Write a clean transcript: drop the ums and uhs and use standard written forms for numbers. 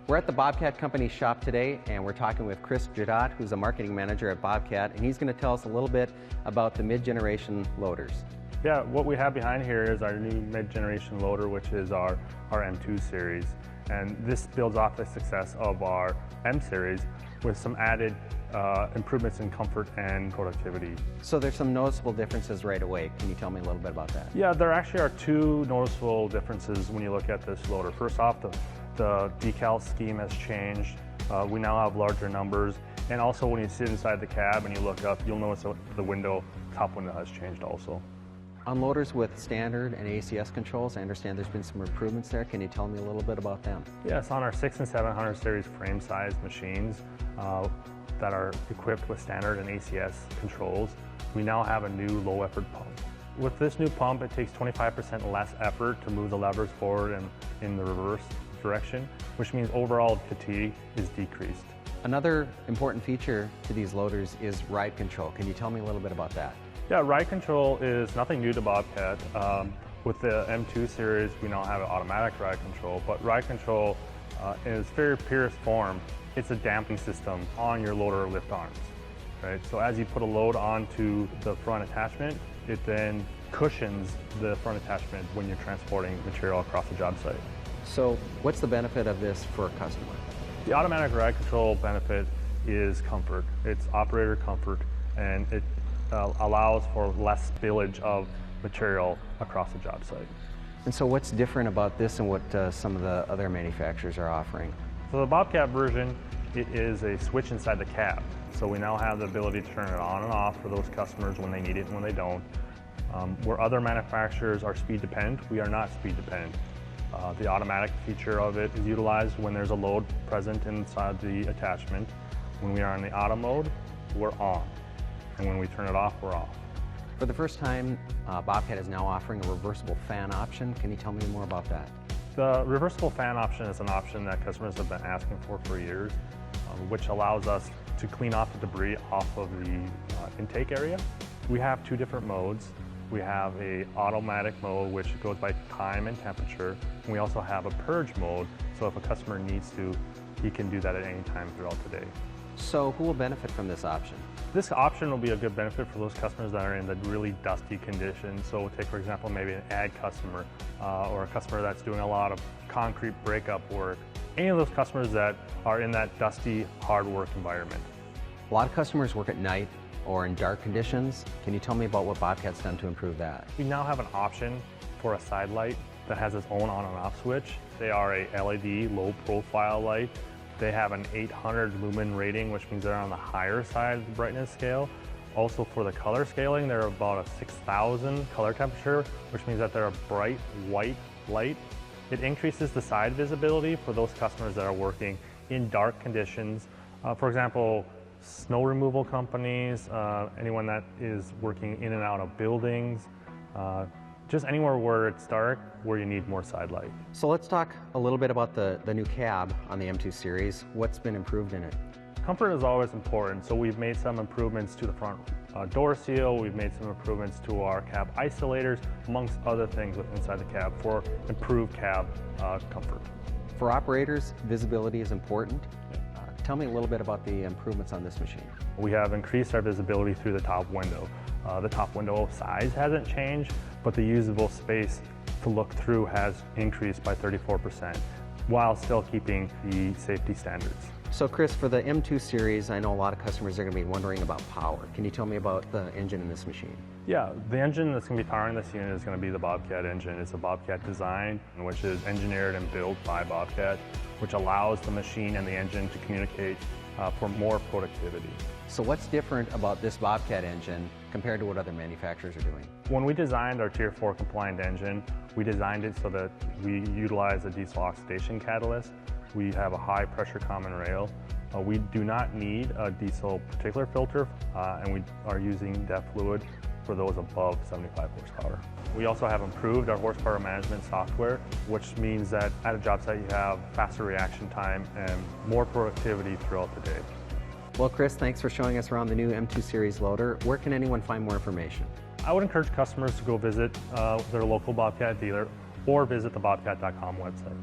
We're at the Bobcat Company shop today, and we're talking with Chris Jadot, who's a marketing manager at Bobcat, and he's going to tell us a little bit about the mid-generation loaders. Yeah, what we have behind here is our new mid-generation loader, which is our M2 series. And this builds off the success of our M series with some added improvements in comfort and productivity. So there's some noticeable differences right away. Can you tell me a little bit about that? Yeah, there actually are two noticeable differences when you look at this loader. First off, the decal scheme has changed. We now have larger numbers. And also when you sit inside the cab and you look up, you'll notice the top window has changed also. On loaders with standard and ACS controls, I understand there's been some improvements there. Can you tell me a little bit about them? Yes, on our 600 and 700 series frame size machines that are equipped with standard and ACS controls, we now have a new low effort pump. With this new pump, it takes 25% less effort to move the levers forward and in the reverse direction, which means overall fatigue is decreased. Another important feature to these loaders is ride control. Can you tell me a little bit about that? Yeah, ride control is nothing new to Bobcat. With the M2 series, we now have an automatic ride control, but ride control in its very purest form, it's a damping system on your loader lift arms, right? So as you put a load onto the front attachment, it then cushions the front attachment when you're transporting material across the job site. So what's the benefit of this for a customer? The automatic ride control benefit is comfort. It's operator comfort, and it allows for less spillage of material across the job site. And so what's different about this and what some of the other manufacturers are offering? So the Bobcat version, it is a switch inside the cab. So we now have the ability to turn it on and off for those customers when they need it and when they don't. Where other manufacturers are speed dependent, we are not speed dependent. The automatic feature of it is utilized when there's a load present inside the attachment. When we are in the auto mode, we're on. And when we turn it off, we're off. For the first time, Bobcat is now offering a reversible fan option. Can you tell me more about that? The reversible fan option is an option that customers have been asking for years, which allows us to clean off the debris off of the intake area. We have two different modes. We have a automatic mode, which goes by time and temperature. And we also have a purge mode, so if a customer needs to, he can do that at any time throughout the day. So who will benefit from this option? This option will be a good benefit for those customers that are in the really dusty conditions. So take, for example, maybe an ag customer or a customer that's doing a lot of concrete breakup work. Any of those customers that are in that dusty, hard work environment. A lot of customers work at night or in dark conditions. Can you tell me about what Bobcat's done to improve that? We now have an option for a side light that has its own on and off switch. They are a LED low profile light. They have an 800 lumen rating, which means they're on the higher side of the brightness scale. Also for the color scaling, they're about a 6,000 color temperature, which means that they're a bright white light. It increases the side visibility for those customers that are working in dark conditions. For example, snow removal companies, anyone that is working in and out of buildings, just anywhere where it's dark, where you need more side light. So let's talk a little bit about the new cab on the M2 series. What's been improved in it? Comfort is always important, so we've made some improvements to the front door seal, we've made some improvements to our cab isolators, amongst other things inside the cab for improved cab comfort. For operators, visibility is important. Tell me a little bit about the improvements on this machine. We have increased our visibility through the top window. The top window size hasn't changed, but the usable space to look through has increased by 34%, while still keeping the safety standards. So Chris, for the M2 series, I know a lot of customers are going to be wondering about power. Can you tell me about the engine in this machine? Yeah, the engine that's going to be powering this unit is going to be the Bobcat engine. It's a Bobcat design, which is engineered and built by Bobcat, which allows the machine and the engine to communicate for more productivity. So what's different about this Bobcat engine compared to what other manufacturers are doing? When we designed our Tier 4 compliant engine, we designed it so that we utilize a diesel oxidation catalyst. We have a high pressure common rail. We do not need a diesel particulate filter, and we are using DEF fluid for those above 75 horsepower. We also have improved our horsepower management software, which means that at a job site you have faster reaction time and more productivity throughout the day. Well, Chris, thanks for showing us around the new M2 series loader. Where can anyone find more information? I would encourage customers to go visit their local Bobcat dealer or visit the bobcat.com website.